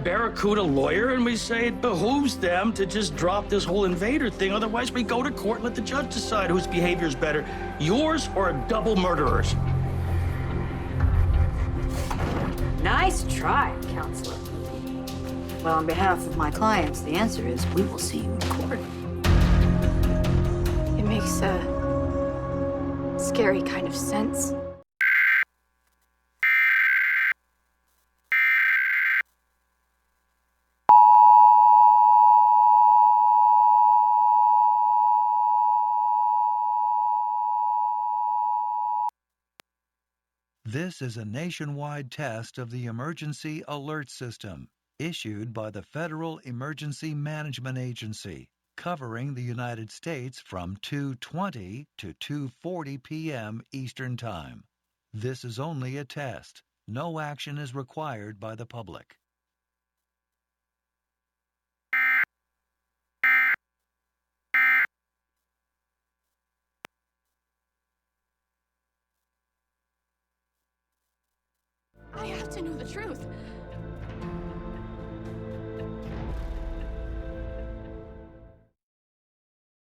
Barracuda lawyer and we say it behooves them to just drop this whole invader thing. Otherwise, we go to court and let the judge decide whose behavior is better, yours or a double murderer's. Nice try, counselor. Well, on behalf of my clients, the answer is we will see you in court. It makes a scary kind of sense. This is a nationwide test of the Emergency Alert System, issued by the Federal Emergency Management Agency, covering the United States from 2:20 to 2:40 p.m. Eastern Time. This is only a test. No action is required by the public. I have to know the truth.